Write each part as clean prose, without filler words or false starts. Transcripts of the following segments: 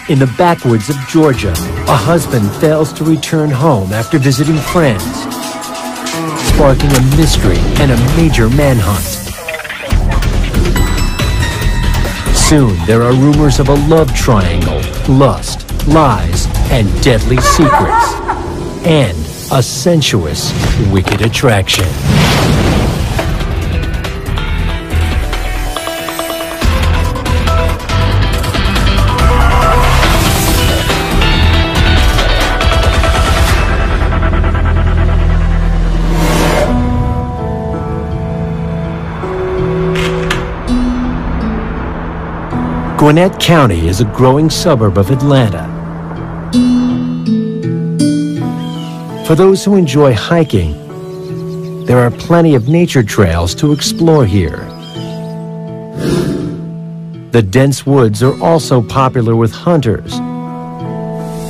In the backwoods of Georgia, a husband fails to return home after visiting friends, sparking a mystery and a major manhunt. Soon, there are rumors of a love triangle, lust, lies, and deadly secrets, and a sensuous, wicked attraction. Gwinnett County is a growing suburb of Atlanta. For those who enjoy hiking, there are plenty of nature trails to explore here. The dense woods are also popular with hunters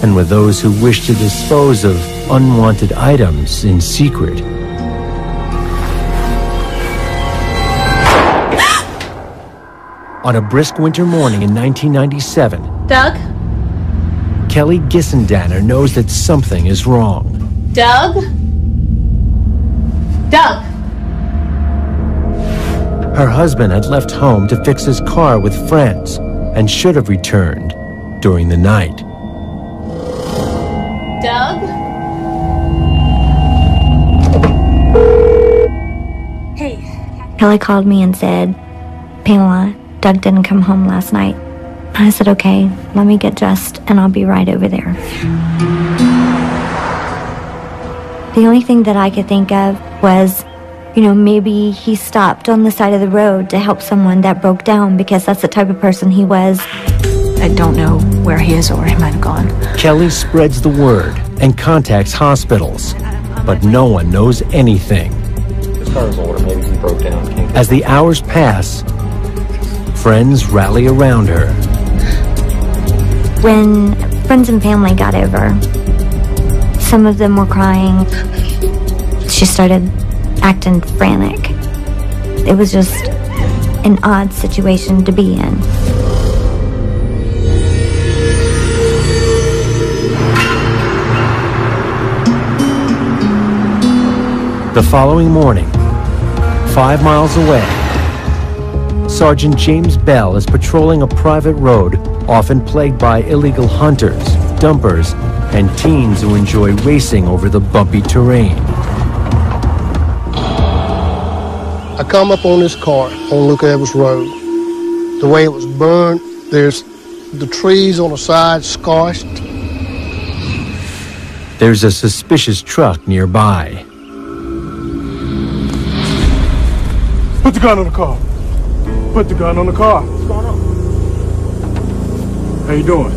and with those who wish to dispose of unwanted items in secret. On a brisk winter morning in 1997, Doug? Kelly Gissendaner knows that something is wrong. Doug? Doug? Her husband had left home to fix his car with friends and should have returned during the night. Doug? Hey. Kelly called me and said, Pamela, Doug didn't come home last night. I said, okay, let me get dressed and I'll be right over there. The only thing that I could think of was, maybe he stopped on the side of the road to help someone that broke down because that's the type of person he was. I don't know where he is or where he might have gone. Kelly spreads the word and contacts hospitals, but no one knows anything. His car's older, maybe he broke down. As the hours pass, friends rally around her. When friends and family got over, some of them were crying. She started acting frantic. It was just an odd situation to be in. The following morning, 5 miles away, Sergeant James Bell is patrolling a private road often plagued by illegal hunters, dumpers, and teens who enjoy racing over the bumpy terrain. I come up on this car on Luke Evans Road. The way it was burned, there's the trees on the side scorched. There's a suspicious truck nearby. Put the gun on the car. Put the gun on the car. What's going on? How you doing?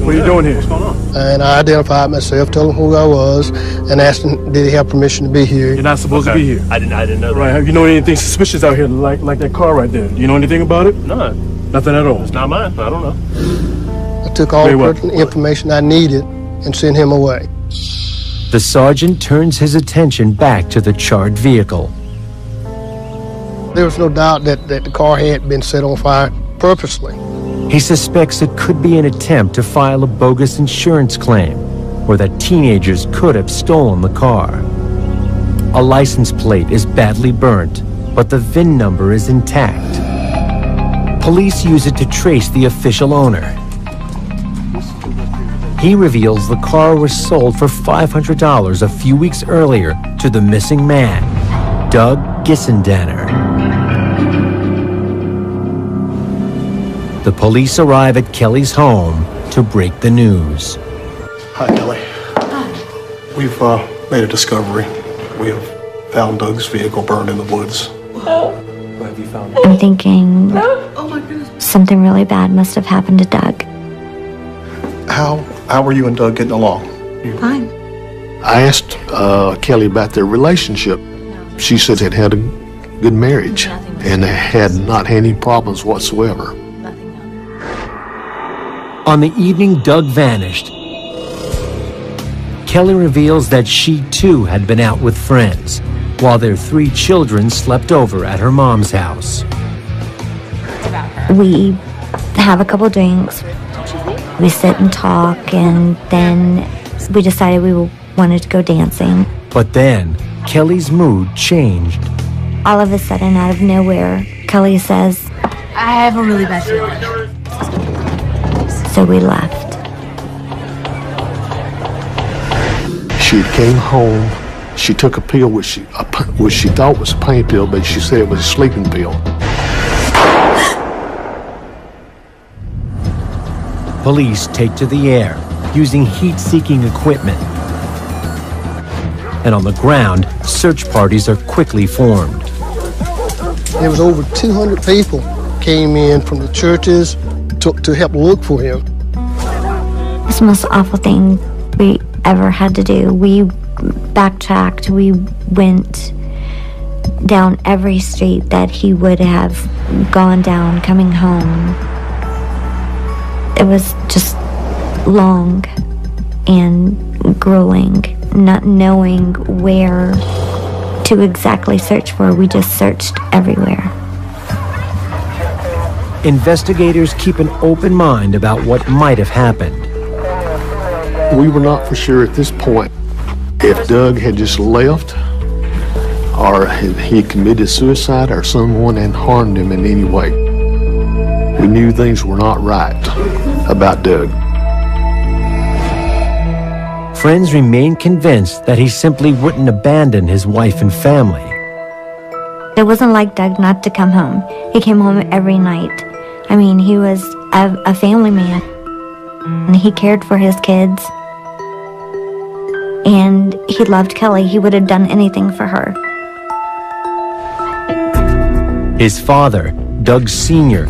What are you doing here? What's going on? And I identified myself, told him who I was, and asked him, did he have permission to be here? You're not supposed to be here. I didn't know that. Right, have you know anything suspicious out here like that car right there? Do you know anything about it? No. Nothing at all? It's not mine. I don't know. I took all the pertinent information I needed and sent him away. The sergeant turns his attention back to the charred vehicle. There was no doubt that the car had been set on fire purposely. He suspects it could be an attempt to file a bogus insurance claim, or that teenagers could have stolen the car. A license plate is badly burnt, but the VIN number is intact. Police use it to trace the official owner. He reveals the car was sold for $500 a few weeks earlier to the missing man, Doug Gissendaner. The police arrive at Kelly's home to break the news. Hi, Kelly. Hi. We've made a discovery. We have found Doug's vehicle burned in the woods. Oh. What have you found? I'm thinking Oh my goodness. something really bad must have happened to Doug. How were you and Doug getting along? Fine. I asked Kelly about their relationship. She said they had a good marriage and they had not had any problems whatsoever. On the evening Doug vanished, Kelly reveals that she too had been out with friends, while their 3 children slept over at her mom's house. We have a couple drinks. We sit and talk, and then we decided we wanted to go dancing. But then, Kelly's mood changed. All of a sudden, out of nowhere, Kelly says, I have a really bad feeling. so we left. She came home. She took a pill which she thought was a pain pill, but she said it was a sleeping pill. Police take to the air, using heat-seeking equipment. And on the ground, search parties are quickly formed. There was over 200 people came in from the churches to help look for him. It's the most awful thing we ever had to do. We backtracked. We went down every street that he would have gone down coming home. It was just long and grueling, not knowing where to exactly search for. We just searched everywhere. Investigators keep an open mind about what might have happened. We were not for sure at this point if Doug had just left or he committed suicide or someone had harmed him in any way. We knew things were not right about Doug. Friends remain convinced that he simply wouldn't abandon his wife and family. It wasn't like Doug not to come home. He came home every night. I mean, he was a family man, and he cared for his kids, and he loved Kelly. He would have done anything for her. His father, Doug Sr.,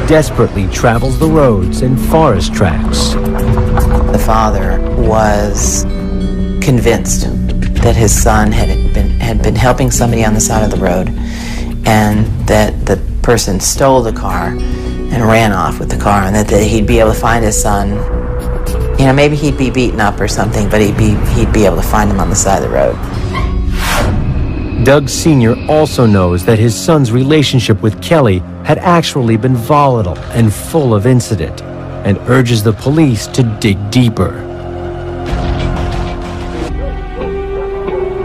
desperately travels the roads and forest tracks. The father was convinced that his son had been helping somebody on the side of the road, and that the person stole the car and ran off with the car, and that he'd be able to find his son. You know, maybe he'd be beaten up or something, but he'd be able to find him on the side of the road. Doug Sr. also knows that his son's relationship with Kelly had actually been volatile and full of incident, and urges the police to dig deeper.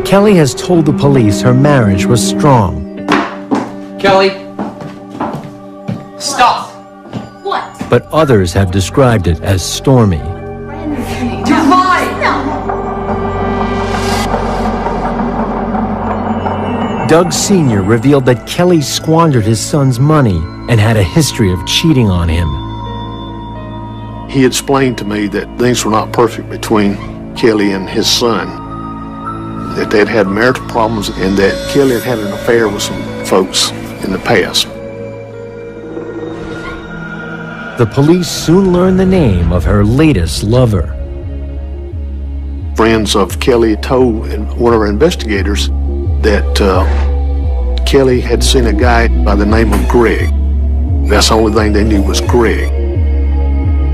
Kelly has told the police her marriage was strong. Kelly, stop! What? But others have described it as stormy. You're lying! No. Doug Sr. revealed that Kelly squandered his son's money and had a history of cheating on him. He explained to me that things were not perfect between Kelly and his son, that they'd had marital problems, and that Kelly had had an affair with some folks in the past. The police soon learned the name of her latest lover. Friends of Kelly told one of our investigators that Kelly had seen a guy by the name of Greg. That's the only thing they knew was Greg.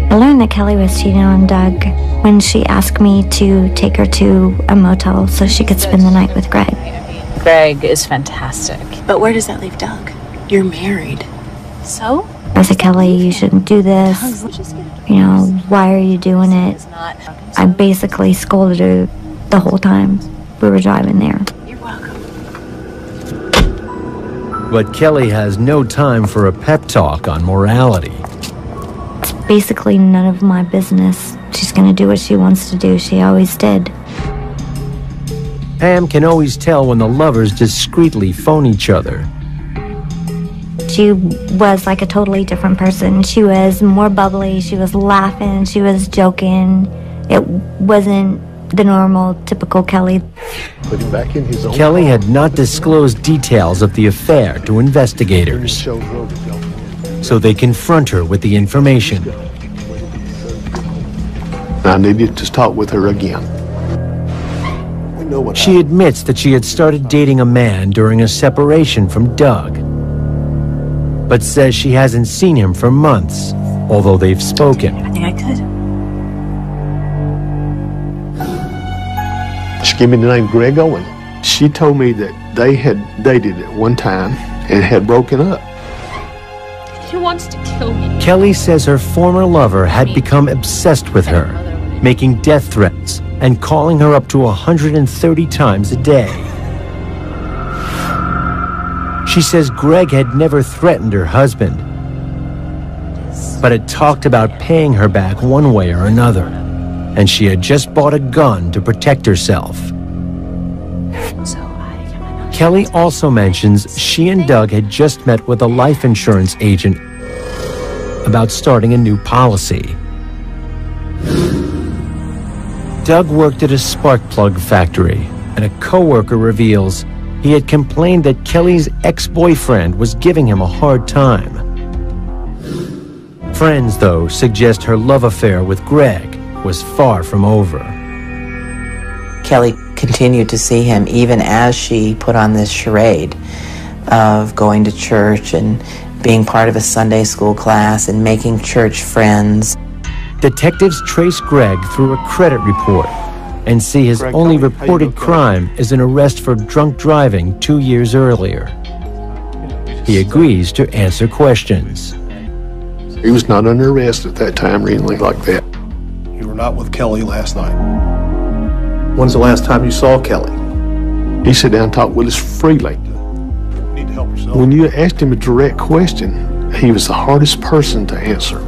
I learned that Kelly was cheating on Doug when she asked me to take her to a motel so she could spend the night with Greg. Greg is fantastic. But where does that leave Doug? You're married. So? I said, Kelly, you shouldn't do this. You know, why are you doing it? I basically scolded her the whole time we were driving there. You're welcome. But Kelly has no time for a pep talk on morality. It's basically none of my business. She's going to do what she wants to do. She always did. Pam can always tell when the lovers discreetly phone each other. She was like a totally different person. She was more bubbly. She was laughing. She was joking. It wasn't the normal, typical Kelly. Put him back in his own Kelly had not disclosed details of the affair to investigators, so they confront her with the information. I needed to talk with her again. She admits that she had started dating a man during a separation from Doug, but says she hasn't seen him for months, although they've spoken. I think I could. She gave me the name Greg Owen. She told me that they had dated at one time and had broken up. He wants to kill me. Kelly says her former lover had become obsessed with her, making death threats and calling her up to 130 times a day. She says Greg had never threatened her husband, but had talked about paying her back one way or another, and she had just bought a gun to protect herself. Kelly also mentions she and Doug had just met with a life insurance agent about starting a new policy. Doug worked at a spark plug factory, and a coworker reveals he had complained that Kelly's ex-boyfriend was giving him a hard time. Friends, though, suggest her love affair with Greg was far from over. Kelly continued to see him even as she put on this charade of going to church and being part of a Sunday school class and making church friends. Detectives trace Greg through a credit report and see his only reported crime is an arrest for drunk driving 2 years earlier. He agrees to answer questions. He was not under arrest at that time or anything like that. You were not with Kelly last night. When's the last time you saw Kelly? He sat down and talked with us freely. You need to help yourself. When you asked him a direct question, he was the hardest person to answer.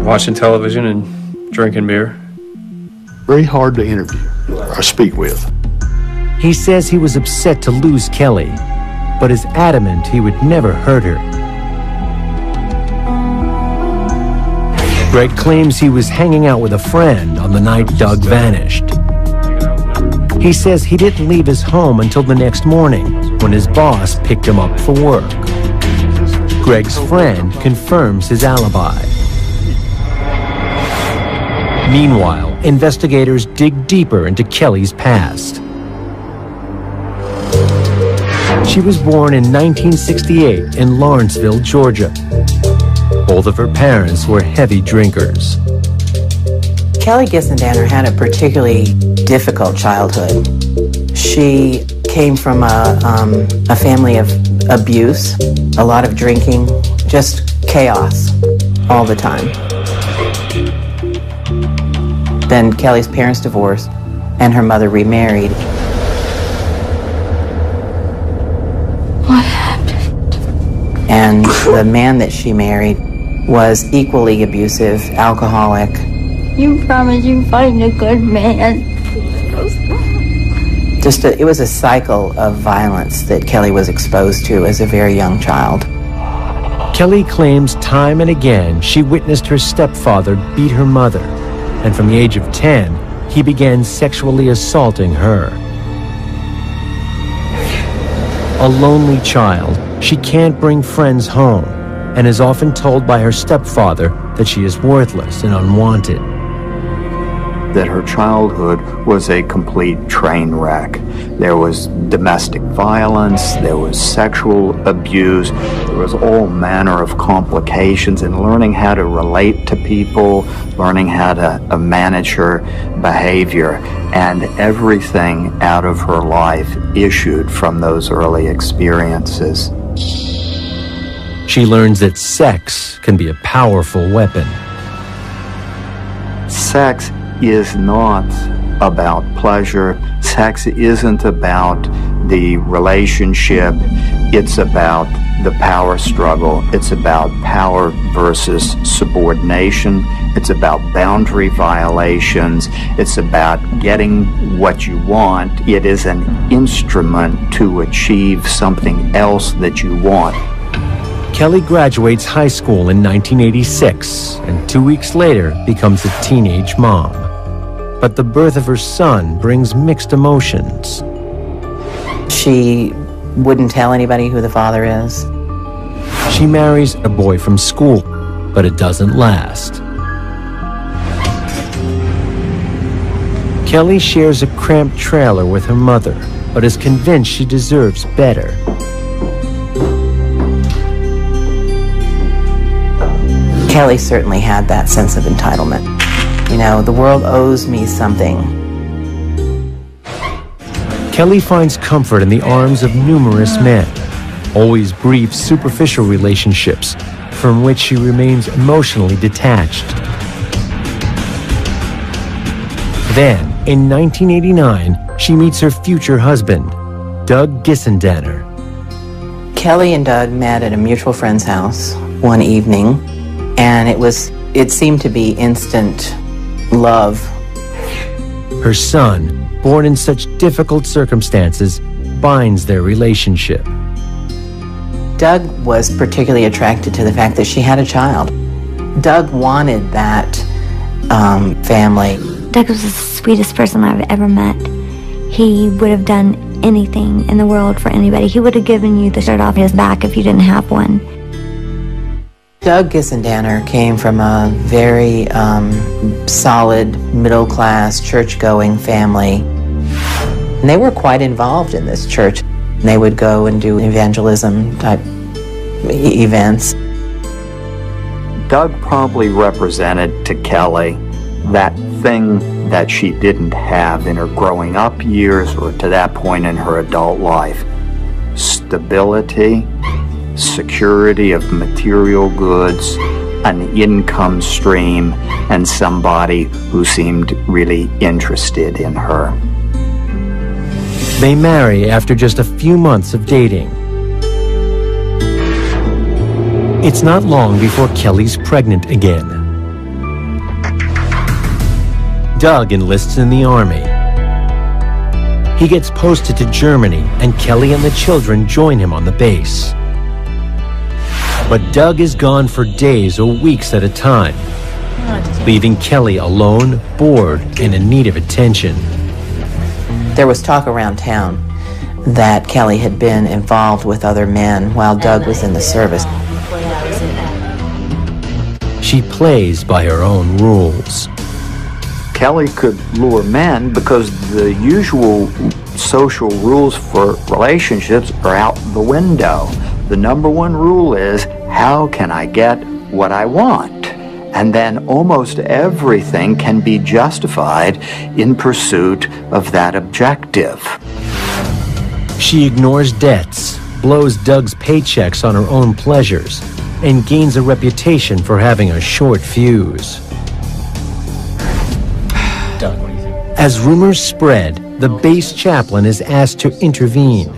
Watching television and drinking beer. Very hard to interview or speak with. He says he was upset to lose Kelly, but is adamant he would never hurt her. Greg claims he was hanging out with a friend on the night Doug vanished. He says he didn't leave his home until the next morning when his boss picked him up for work. Greg's friend confirms his alibi. Meanwhile, investigators dig deeper into Kelly's past. She was born in 1968 in Lawrenceville, Georgia. Both of her parents were heavy drinkers. Kelly Gissendaner had a particularly difficult childhood. She came from a family of abuse, a lot of drinking, just chaos all the time. Then Kelly's parents divorced and her mother remarried. What happened? And the man that she married was equally abusive, alcoholic. You promised you'd find a good man. It was a cycle of violence that Kelly was exposed to as a very young child. Kelly claims time and again she witnessed her stepfather beat her mother, and from the age of 10, he began sexually assaulting her. A lonely child, she can't bring friends home, and is often told by her stepfather that she is worthless and unwanted. That her childhood was a complete train wreck. There was domestic violence, there was sexual abuse, there was all manner of complications in learning how to relate to people, learning how to manage her behavior, and everything out of her life issued from those early experiences. She learns that sex can be a powerful weapon. Sex is not about pleasure. Sex isn't about the relationship. It's about the power struggle. It's about power versus subordination. It's about boundary violations. It's about getting what you want. It is an instrument to achieve something else that you want. Kelly graduates high school in 1986 and 2 weeks later becomes a teenage mom. But the birth of her son brings mixed emotions. She wouldn't tell anybody who the father is. She marries a boy from school, but it doesn't last. Kelly shares a cramped trailer with her mother, but is convinced she deserves better. Kelly certainly had that sense of entitlement. You know, the world owes me something. Kelly finds comfort in the arms of numerous men, always brief, superficial relationships from which she remains emotionally detached. Then, in 1989, she meets her future husband, Doug Gissendaner. Kelly and Doug met at a mutual friend's house one evening, and it seemed to be instant love. Her son, born in such difficult circumstances, binds their relationship. Doug was particularly attracted to the fact that she had a child. Doug wanted that family. Doug was the sweetest person I've ever met. He would have done anything in the world for anybody. He would have given you the shirt off his back if you didn't have one. Doug Gissendaner came from a very solid, middle-class, church-going family. And they were quite involved in this church. They would go and do evangelism-type events. Doug probably represented to Kelly that thing that she didn't have in her growing up years or to that point in her adult life. Stability, security of material goods, an income stream, and somebody who seemed really interested in her. They marry after just a few months of dating. It's not long before Kelly's pregnant again. Doug enlists in the army. He gets posted to Germany, and Kelly and the children join him on the base. But Doug is gone for days or weeks at a time, leaving Kelly alone, bored, and in need of attention. There was talk around town that Kelly had been involved with other men while Doug was in the service. She plays by her own rules. Kelly could lure men because the usual social rules for relationships are out the window. The number one rule is, how can I get what I want? And then almost everything can be justified in pursuit of that objective. She ignores debts, blows Doug's paychecks on her own pleasures, and gains a reputation for having a short fuse. Doug, what do you think? As rumors spread, the base chaplain is asked to intervene.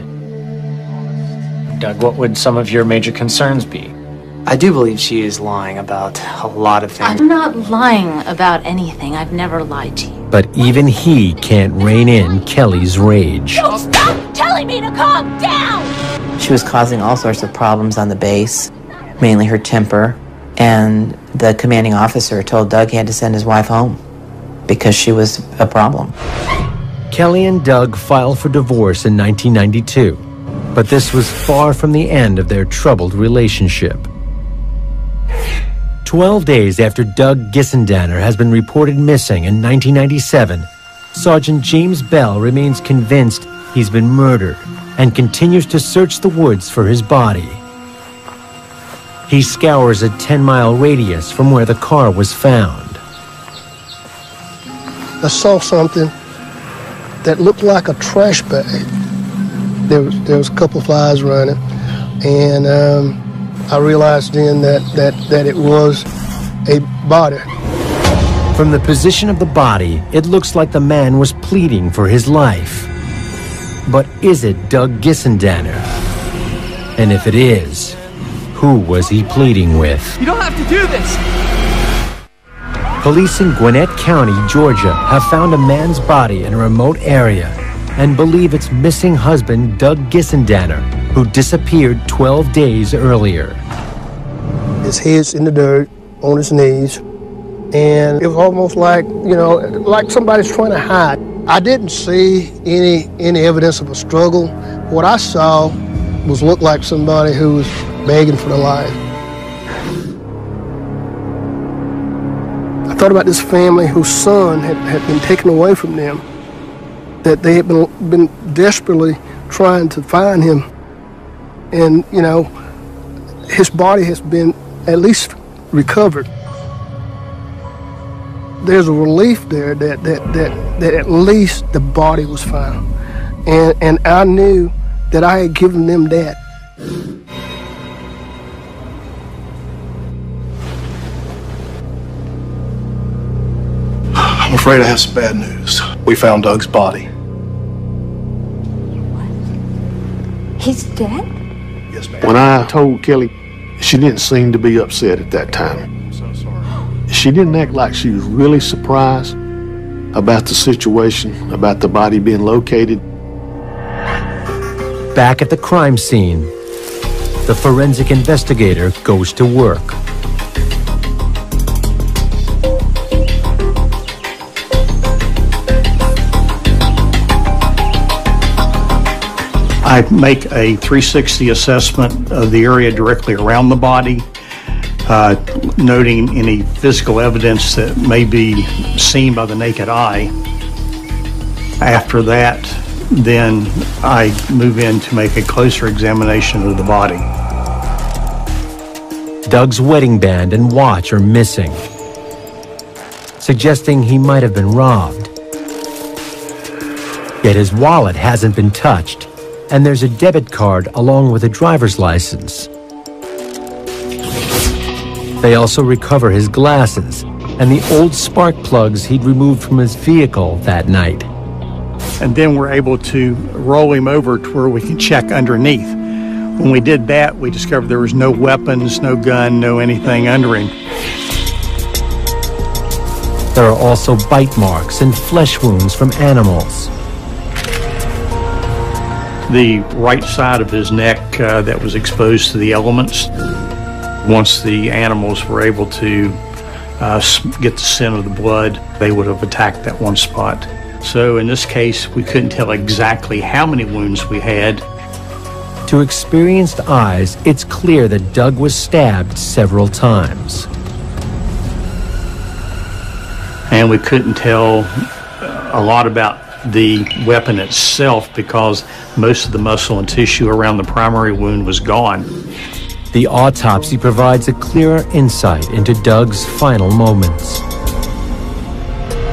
Doug, what would some of your major concerns be? I do believe she is lying about a lot of things. I'm not lying about anything. I've never lied to you. But even he can't rein in Kelly's rage. Don't stop telling me to calm down! She was causing all sorts of problems on the base, mainly her temper, and the commanding officer told Doug he had to send his wife home because she was a problem. Kelly and Doug filed for divorce in 1992, but this was far from the end of their troubled relationship. 12 days after Doug Gissendaner has been reported missing in 1997, Sergeant James Bell remains convinced he's been murdered and continues to search the woods for his body. He scours a 10-mile radius from where the car was found. I saw something that looked like a trash bag. There was a couple of flies running, and I realized then that it was a body. From the position of the body, it looks like the man was pleading for his life. But is it Doug Gissendaner? And if it is, who was he pleading with? You don't have to do this! Police in Gwinnett County, Georgia, have found a man's body in a remote area and believe it's missing husband Doug Gissendaner, who disappeared 12 days earlier. His head's in the dirt, on his knees, and it was almost like, like somebody's trying to hide. I didn't see any evidence of a struggle. What I saw looked like somebody who was begging for their life. I thought about this family whose son had been taken away from them, that they had been desperately trying to find him. And, his body has been at least recovered. There's a relief there that at least the body was found. And I knew that I had given them that. afraid I have some bad news. We found Doug's body. He's dead? Yes, ma'am. When I told Kelly, she didn't seem to be upset at that time. I'm so sorry. She didn't act like she was really surprised about the situation, about the body being located. Back at the crime scene, the forensic investigator goes to work. I make a 360 assessment of the area directly around the body, noting any physical evidence that may be seen by the naked eye. After that, then I move in to make a closer examination of the body. Doug's wedding band and watch are missing, suggesting he might have been robbed. Yet his wallet hasn't been touched, and there's a debit card along with a driver's license. They also recover his glasses and the old spark plugs he'd removed from his vehicle that night. And then we're able to roll him over to where we can check underneath. When we did that, we discovered there was no weapons, no gun, no anything under him. There are also bite marks and flesh wounds from animals. The right side of his neck that was exposed to the elements. Once the animals were able to get the scent of the blood, they would have attacked that one spot. So in this case, we couldn't tell exactly how many wounds we had. To experienced eyes, it's clear that Doug was stabbed several times. And we couldn't tell a lot about the weapon itself because most of the muscle and tissue around the primary wound was gone. The autopsy provides a clearer insight into Doug's final moments.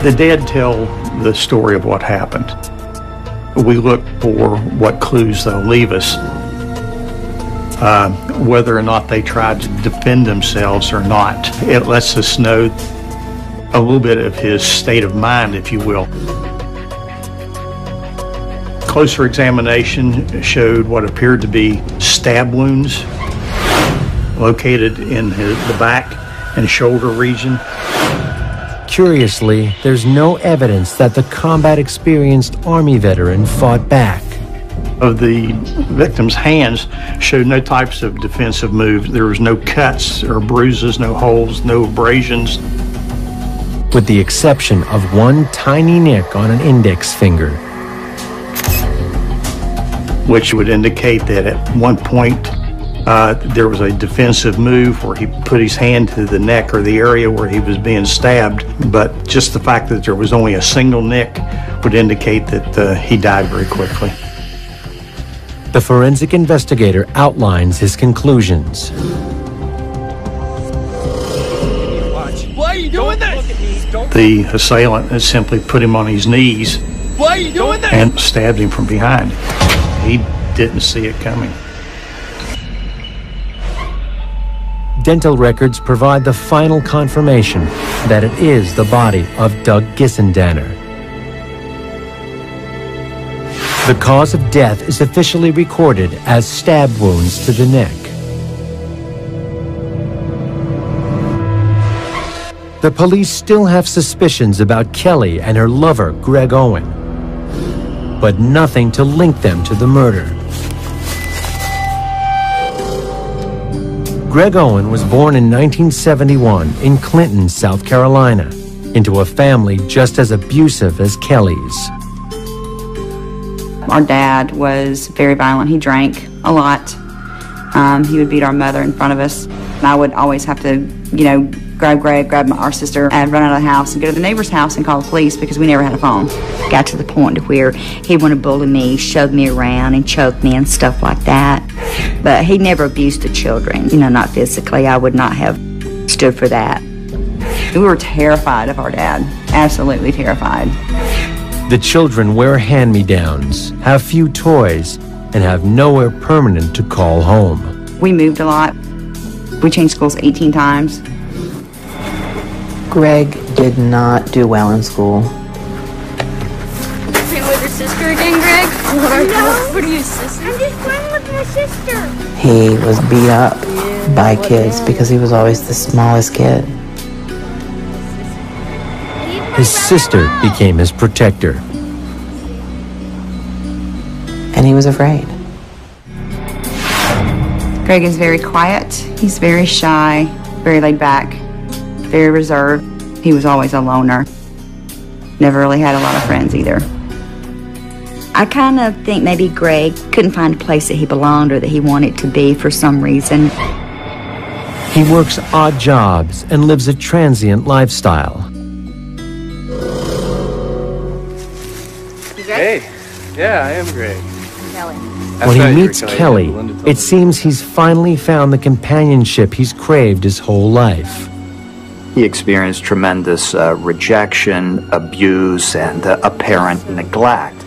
The dead tell the story of what happened. We look for what clues they'll leave us. Whether or not they tried to defend themselves or not. It lets us know a little bit of his state of mind, if you will. Closer examination showed what appeared to be stab wounds located in the back and shoulder region. Curiously, there's no evidence that the combat-experienced Army veteran fought back. Of the victim's hands showed no types of defensive moves. There was no cuts or bruises, no holes, no abrasions. With the exception of one tiny nick on an index finger, which would indicate that at one point there was a defensive move where he put his hand to the neck or the area where he was being stabbed, but just the fact that there was only a single nick would indicate that he died very quickly. The forensic investigator outlines his conclusions. Why are you doing this? The assailant had simply put him on his knees. Why are you doing this? And stabbed him from behind. He didn't see it coming. Dental records provide the final confirmation that it is the body of Doug Gissendaner. The cause of death is officially recorded as stab wounds to the neck. The police still have suspicions about Kelly and her lover, Greg Owen, but nothing to link them to the murder. Greg Owen was born in 1971 in Clinton, South Carolina, into a family just as abusive as Kelly's. Our dad was very violent. He drank a lot. He would beat our mother in front of us. And I would always have to, grab Greg, our sister, and run out of the house and go to the neighbor's house and call the police because we never had a phone. Got to the point of where he wanted to bully me, shoved me around and choked me and stuff like that. But he never abused the children, not physically. I would not have stood for that. We were terrified of our dad, absolutely terrified. The children wear hand-me-downs, have few toys, and have nowhere permanent to call home. We moved a lot. We changed schools 18 times. Greg did not do well in school. Playing with your sister again, Greg? No. What are you, sister? I'm just playing with my sister. He was beat up by kids because he was always the smallest kid. His sister became his protector. And he was afraid. Greg is very quiet. He's very shy, very laid back, very reserved. He was always a loner. Never really had a lot of friends either. I kind of think maybe Greg couldn't find a place that he belonged or that he wanted to be for some reason. He works odd jobs and lives a transient lifestyle. Hey, yeah, I am Greg. When he meets Kelly, it seems he's finally found the companionship he's craved his whole life. He experienced tremendous rejection, abuse, and apparent neglect.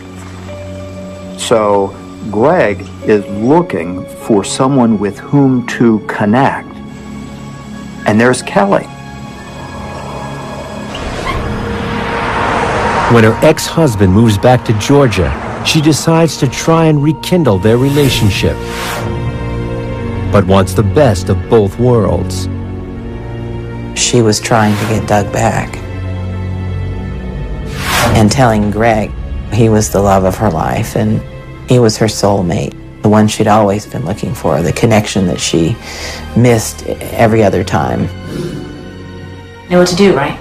So Greg is looking for someone with whom to connect. And there's Kelly. When her ex-husband moves back to Georgia, she decides to try and rekindle their relationship, but wants the best of both worlds. She was trying to get Doug back and telling Greg he was the love of her life and he was her soulmate, the one she'd always been looking for, the connection that she missed every other time. Know what to do, right?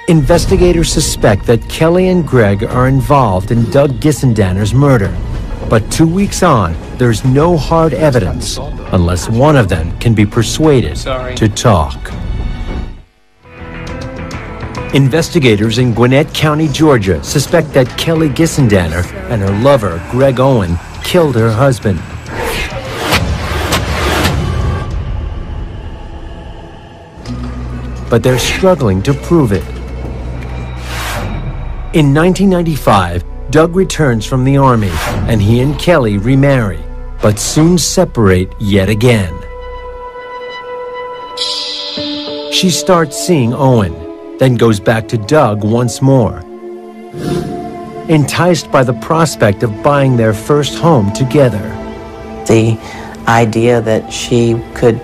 Investigators suspect that Kelly and Greg are involved in Doug Gissendaner's murder. But 2 weeks on, there's no hard evidence unless one of them can be persuaded to talk. Investigators in Gwinnett County, Georgia suspect that Kelly Gissendaner and her lover, Greg Owen, killed her husband. But they're struggling to prove it. In 1995, Doug returns from the Army, and he and Kelly remarry, but soon separate yet again. She starts seeing Owen, then goes back to Doug once more. Enticed by the prospect of buying their first home together. The idea that she could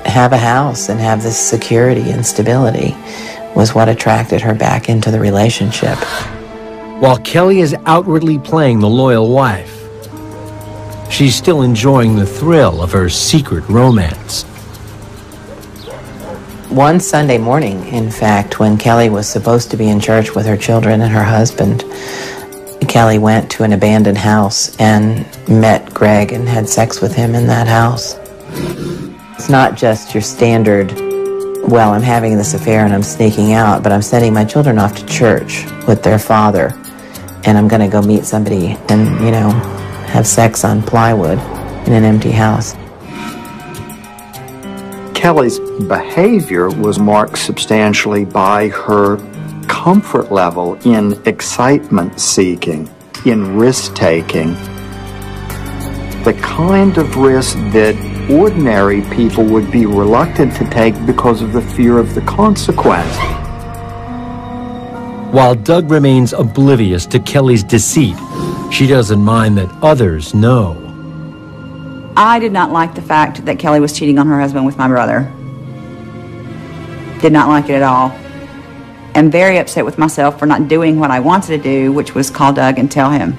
have a house and have this security and stability was what attracted her back into the relationship. While Kelly is outwardly playing the loyal wife, she's still enjoying the thrill of her secret romance. One Sunday morning, in fact, when Kelly was supposed to be in church with her children and her husband, Kelly went to an abandoned house and met Greg and had sex with him in that house. It's not just your standard, well, I'm having this affair and I'm sneaking out, but I'm sending my children off to church with their father, and I'm going to go meet somebody and, you know, have sex on plywood in an empty house. Kelly's behavior was marked substantially by her comfort level in excitement seeking, in risk taking. The kind of risk that ordinary people would be reluctant to take because of the fear of the consequence. While Doug remains oblivious to Kelly's deceit, she doesn't mind that others know. I did not like the fact that Kelly was cheating on her husband with my brother. Did not like it at all. I'm very upset with myself for not doing what I wanted to do, which was call Doug and tell him.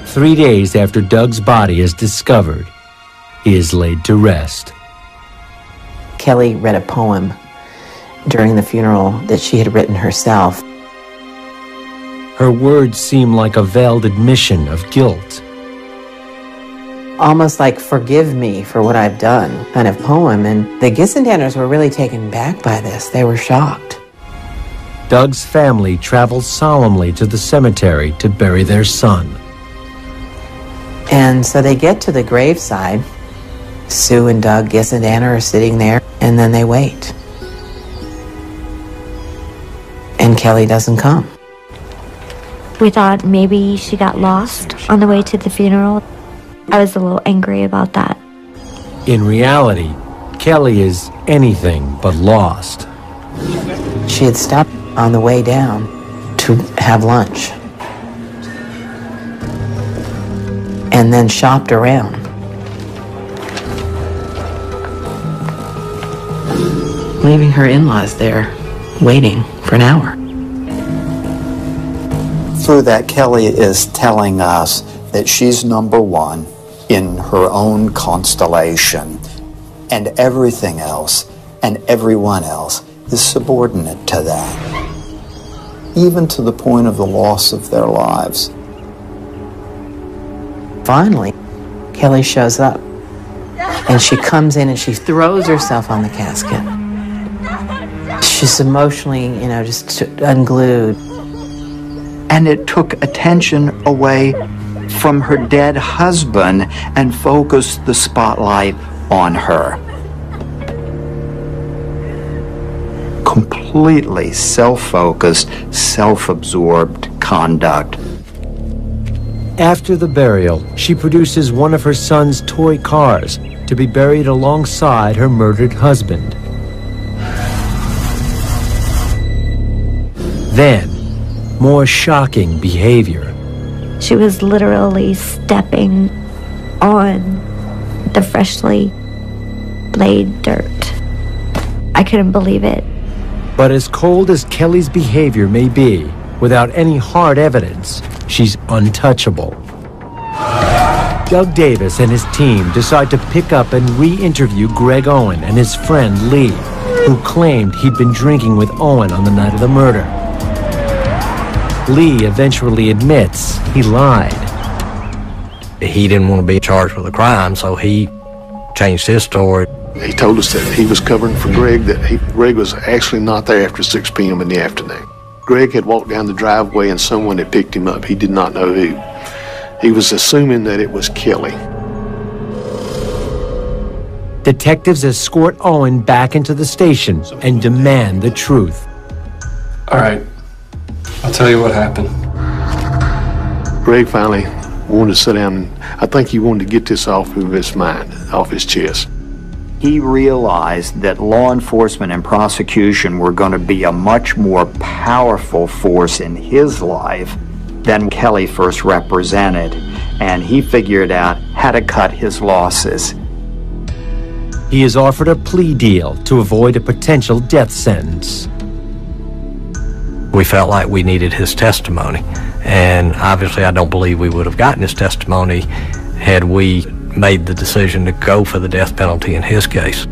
3 days after Doug's body is discovered, he is laid to rest. Kelly read a poem during the funeral that she had written herself. Her words seem like a veiled admission of guilt. Almost like, forgive me for what I've done, kind of poem. And the Gissendaners were really taken back by this. They were shocked. Doug's family travels solemnly to the cemetery to bury their son. And so they get to the graveside. Sue and Doug Gissendaner are sitting there, and then they wait. And Kelly doesn't come. We thought maybe she got lost on the way to the funeral. I was a little angry about that. In reality, Kelly is anything but lost. She had stopped on the way down to have lunch and then shopped around. Leaving her in-laws there, waiting for an hour. Through that, Kelly is telling us that she's number one in her own constellation, and everything else and everyone else is subordinate to that, even to the point of the loss of their lives. Finally, Kelly shows up, and she comes in and she throws herself on the casket. She's emotionally, just unglued. And it took attention away from her dead husband and focused the spotlight on her. Completely self-focused, self-absorbed conduct. After the burial, she produces one of her son's toy cars to be buried alongside her murdered husband. Then, more shocking behavior. She was literally stepping on the freshly laid dirt. I couldn't believe it. But as cold as Kelly's behavior may be, without any hard evidence, she's untouchable. Doug Davis and his team decide to pick up and re-interview Greg Owen and his friend Lee, who claimed he'd been drinking with Owen on the night of the murder. Lee eventually admits he lied. He didn't want to be charged with a crime, so he changed his story. He told us that he was covering for Greg, Greg was actually not there after 6 p.m. in the afternoon. Greg had walked down the driveway and someone had picked him up. He did not know who. He was assuming that it was Kelly. Detectives escort Owen back into the station and demand the truth. All right. I'll tell you what happened. Greg finally wanted to sit down, and I think he wanted to get this off of his mind, off his chest. He realized that law enforcement and prosecution were going to be a much more powerful force in his life than Kelly first represented, and he figured out how to cut his losses. He is offered a plea deal to avoid a potential death sentence. We felt like we needed his testimony, and obviously I don't believe we would have gotten his testimony had we made the decision to go for the death penalty in his case.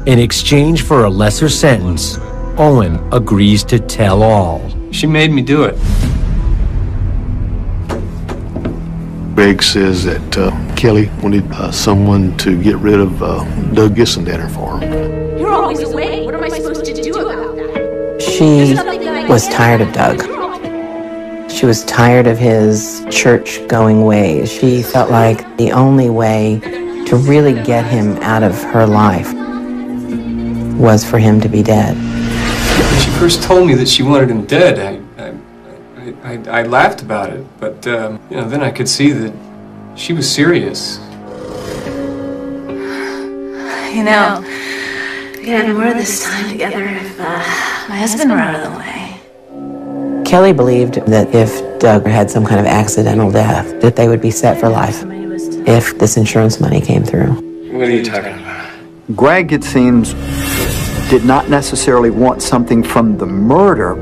In exchange for a lesser sentence, Owen agrees to tell all. She made me do it. Greg says that Kelly wanted someone to get rid of Doug Gissendaner for him. You're always away. What am I supposed to do about that? She was tired of Doug. She was tired of his church-going ways. She felt like the only way to really get him out of her life was for him to be dead. When she first told me that she wanted him dead, I laughed about it, but then I could see that she was serious. You know, we could have more of this time together if my husband were out of the way. Kelly believed that if Doug had some kind of accidental death, that they would be set for life if this insurance money came through. What are you talking about? Greg, it seems, did not necessarily want something from the murder.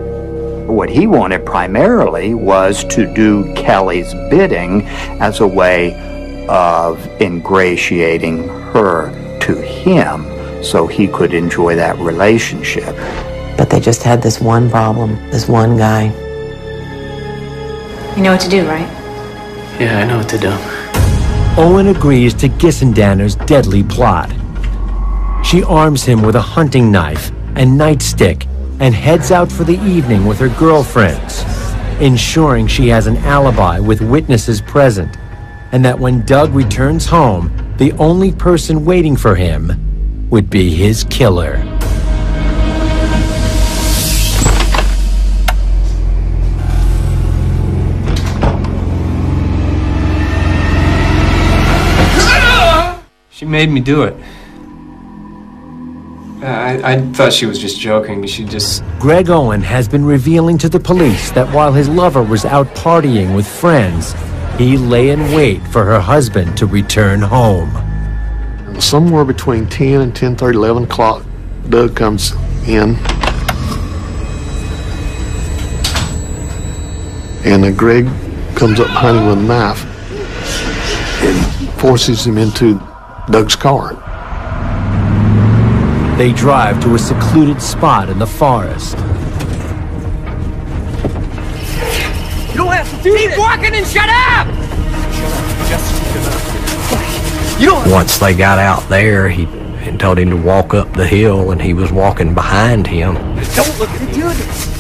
What he wanted primarily was to do Kelly's bidding as a way of ingratiating her to him so he could enjoy that relationship. But they just had this one problem, this one guy. You know what to do, right? Yeah, I know what to do. Owen agrees to Gissendaner's deadly plot. She arms him with a hunting knife and nightstick and heads out for the evening with her girlfriends, ensuring she has an alibi with witnesses present, and that when Doug returns home, the only person waiting for him would be his killer. She made me do it. I thought she was just joking. She just... Greg Owen has been revealing to the police that while his lover was out partying with friends, he lay in wait for her husband to return home. Somewhere between 10 and 10:30, 11 o'clock, Doug comes in. And Greg comes up behind him with a knife and forces him into Doug's car. They drive to a secluded spot in the forest. You don't have to do this! Keep walking and shut up! You don't... Once they got out there, he told him to walk up the hill, and he was walking behind him. Don't look at me.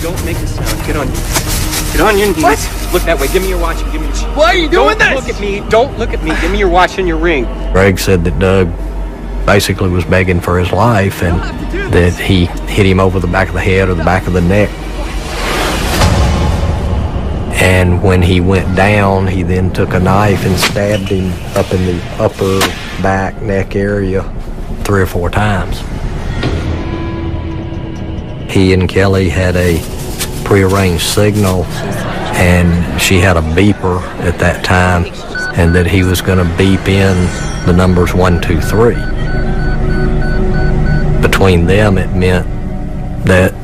Don't make a sound. Get on your knees. What? Look that way. Give me your watch and give me your... Why are you doing this? Don't look at me. Don't look at me. Give me your watch and your ring. Greg said that Doug basically was begging for his life and that he hit him over the back of the head or the back of the neck. And when he went down, he then took a knife and stabbed him up in the upper back neck area 3 or 4 times. He and Kelly had a prearranged signal, and she had a beeper at that time, and that he was going to beep in the numbers 1, 2, 3. Between them, it meant that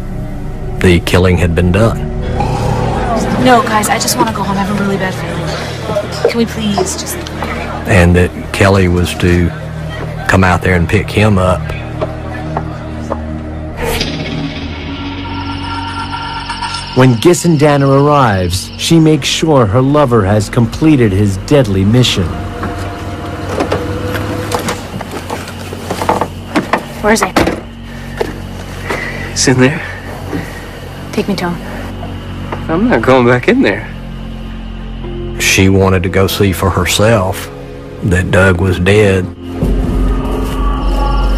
the killing had been done. No, guys, I just want to go home. I have a really bad feeling. Can we please just... And that Kelly was to come out there and pick him up. When Gissendaner arrives, she makes sure her lover has completed his deadly mission. Where's he? It's in there. Take me to him. I'm not going back in there. She wanted to go see for herself that Doug was dead.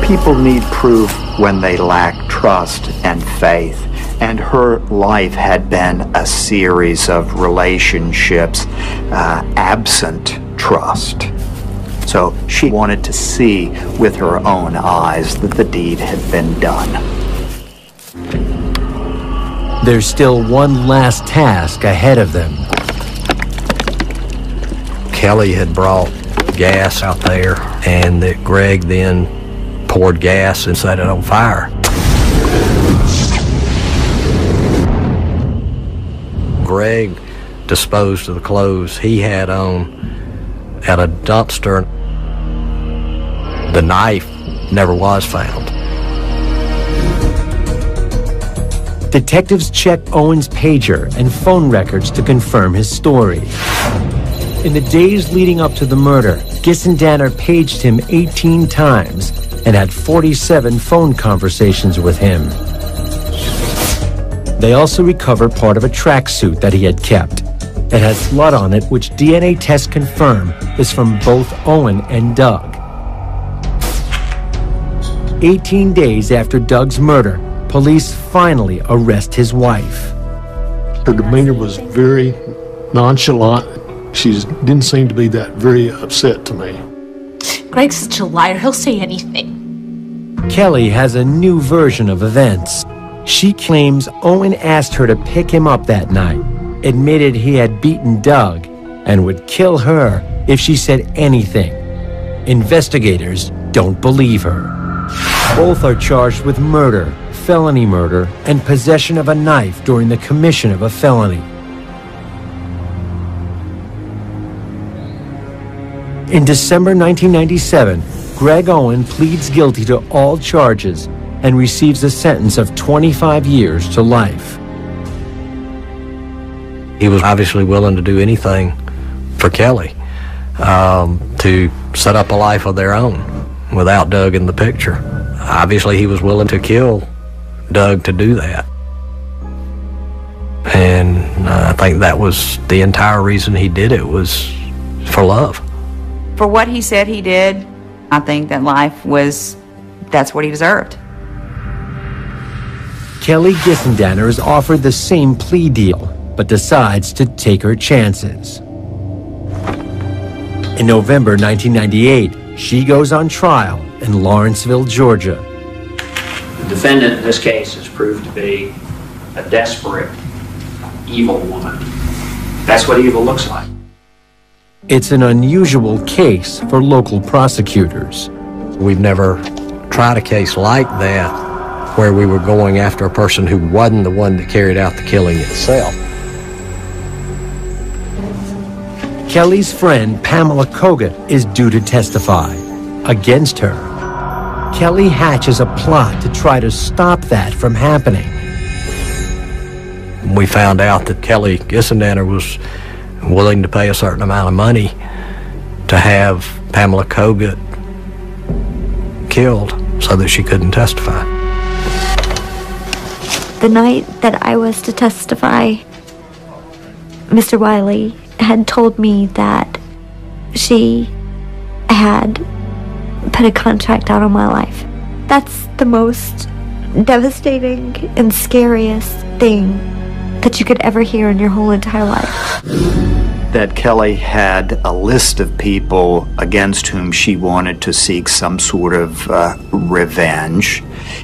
People need proof when they lack trust and faith, and her life had been a series of relationships absent trust. So she wanted to see with her own eyes that the deed had been done. There's still one last task ahead of them. Kelly had brought gas out there, and that Greg then poured gas and set it on fire. Greg disposed of the clothes he had on at a dumpster. The knife never was found. Detectives check Owen's pager and phone records to confirm his story. In the days leading up to the murder, Gissendaner paged him 18 times and had 47 phone conversations with him. They also recover part of a tracksuit that he had kept. It has blood on it, which DNA tests confirm is from both Owen and Doug. 18 days after Doug's murder, police finally arrest his wife. Her demeanor was very nonchalant. She didn't seem to be that very upset to me. Greg's such a liar. He'll say anything. Kelly has a new version of events. She claims Owen asked her to pick him up that night, admitted he had beaten Doug, and would kill her if she said anything. Investigators don't believe her. Both are charged with murder, felony murder, and possession of a knife during the commission of a felony. In December 1997, Greg Owen pleads guilty to all charges and receives a sentence of 25 years to life. He was obviously willing to do anything for Kelly, to set up a life of their own without Doug in the picture. Obviously, he was willing to kill Doug to do that. And I think that was the entire reason he did it, was for love. For what he said he did, I think that that's what he deserved. Kelly Gissendaner is offered the same plea deal, but decides to take her chances. In November 1998, she goes on trial in Lawrenceville, Georgia. defendant in this case is proved to be a desperate, evil woman. That's what evil looks like. It's an unusual case for local prosecutors. We've never tried a case like that where we were going after a person who wasn't the one that carried out the killing itself. Kelly's friend Pamela Kogut is due to testify against her. Kelly hatches a plot to try to stop that from happening. We found out that Kelly Gissendaner was willing to pay a certain amount of money to have Pamela Kogut killed so that she couldn't testify. The night that I was to testify, Mr. Wiley had told me that she had put a contract out on my life. That's the most devastating and scariest thing that you could ever hear in your whole entire life. That Kelly had a list of people against whom she wanted to seek some sort of revenge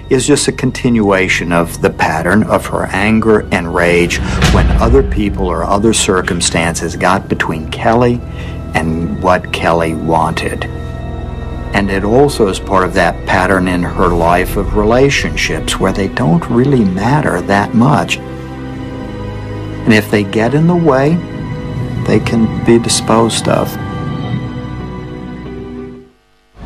is just a continuation of the pattern of her anger and rage when other people or other circumstances got between Kelly and what Kelly wanted. And it also is part of that pattern in her life of relationships where they don't really matter that much. And if they get in the way, they can be disposed of.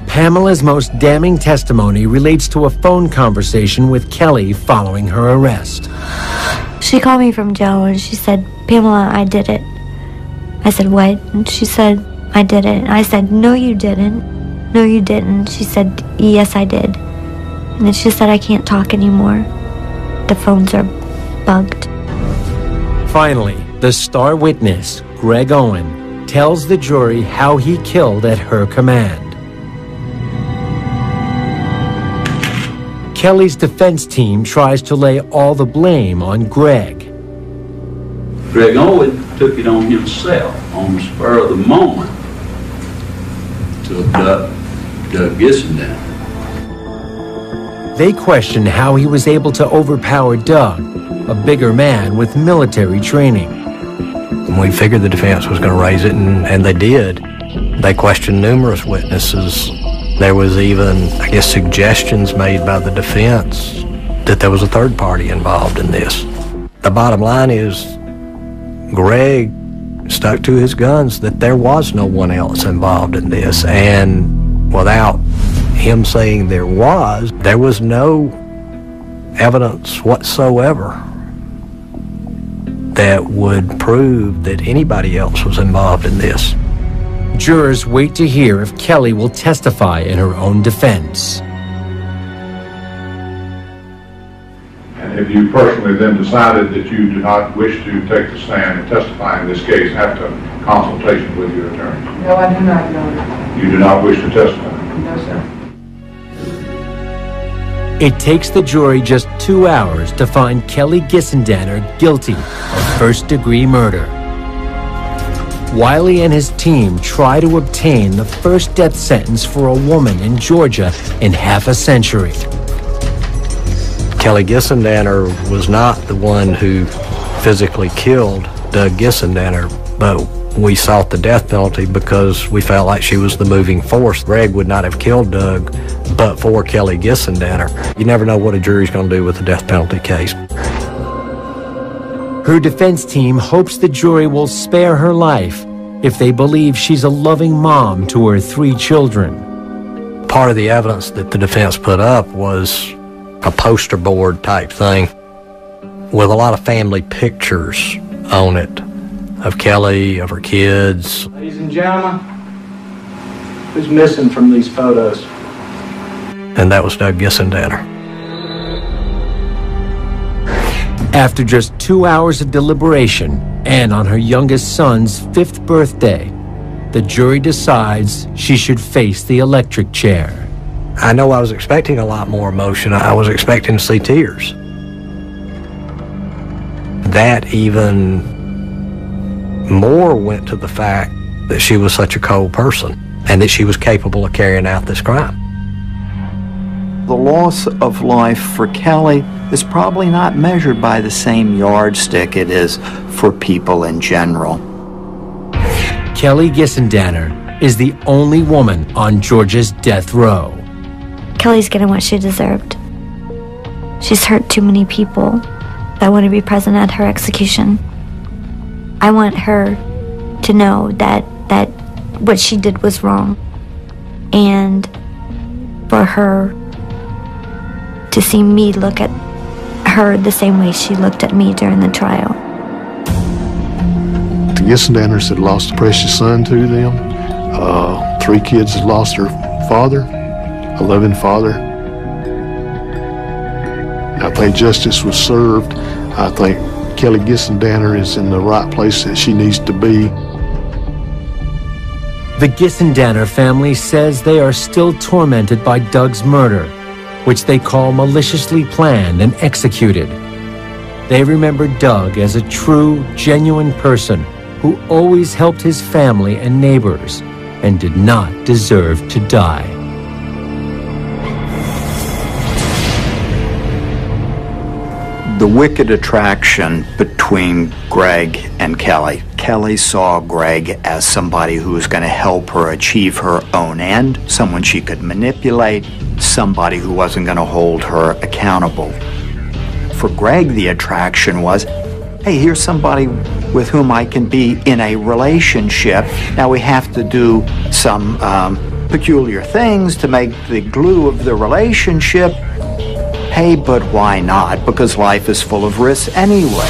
Pamela's most damning testimony relates to a phone conversation with Kelly following her arrest. She called me from jail and she said, "Pamela, I did it." I said, "What?" And she said, "I did it." And I said, "No, you didn't. No, you didn't." She said, "Yes, I did." And then she said, "I can't talk anymore. The phones are bugged." Finally, the star witness, Greg Owen, tells the jury how he killed at her command. Kelly's defense team tries to lay all the blame on Greg. Greg Owen took it on himself, on the spur of the moment, to abduct Doug Gissendaner. They question how he was able to overpower Doug, a bigger man with military training. We figured the defense was going to raise it, and they did. They questioned numerous witnesses. There was even, I guess, suggestions made by the defense that there was a third party involved in this. The bottom line is, Greg stuck to his guns that there was no one else involved in this, and without him saying there was no evidence whatsoever that would prove that anybody else was involved in this. Jurors wait to hear if Kelly will testify in her own defense. And have you personally then decided that you do not wish to take the stand and testify in this case after consultation with your attorney? No, I do not, Your Honor. You do not wish to testify? No, sir. It takes the jury just 2 hours to find Kelly Gissendaner guilty of first-degree murder. Wiley and his team try to obtain the first death sentence for a woman in Georgia in half a century. Kelly Gissendaner was not the one who physically killed Doug Gissendaner, but we sought the death penalty because we felt like she was the moving force. Greg would not have killed Doug but for Kelly Gissendaner. You never know what a jury's going to do with a death penalty case. Her defense team hopes the jury will spare her life if they believe she's a loving mom to her 3 children. Part of the evidence that the defense put up was a poster board type thing with a lot of family pictures on it of Kelly, of her kids. Ladies and gentlemen, who's missing from these photos? And that was Doug Gissendaner. After just 2 hours of deliberation, and on her youngest son's 5th birthday, the jury decides she should face the electric chair. I know I was expecting a lot more emotion. I was expecting to see tears. That even more went to the fact that she was such a cold person and that she was capable of carrying out this crime. The loss of life for Kelly is probably not measured by the same yardstick it is for people in general. Kelly Gissendaner is the only woman on Georgia's death row. Kelly's getting what she deserved. She's hurt too many people that want to be present at her execution. I want her to know that what she did was wrong, and for her to see me look at her the same way she looked at me during the trial. The Gissendaners had lost a precious son to them. 3 kids had lost their father, a loving father. I think justice was served. I think Kelly Gissendaner is in the right place that she needs to be. The Gissendaner family says they are still tormented by Doug's murder, which they call maliciously planned and executed. They remember Doug as a true, genuine person who always helped his family and neighbors and did not deserve to die. The wicked attraction between Greg and Kelly. Kelly saw Greg as somebody who was going to help her achieve her own end, someone she could manipulate, somebody who wasn't going to hold her accountable. For Greg, the attraction was, hey, here's somebody with whom I can be in a relationship. Now we have to do some peculiar things to make the glue of the relationship. Hey, but why not? Because life is full of risks anyway.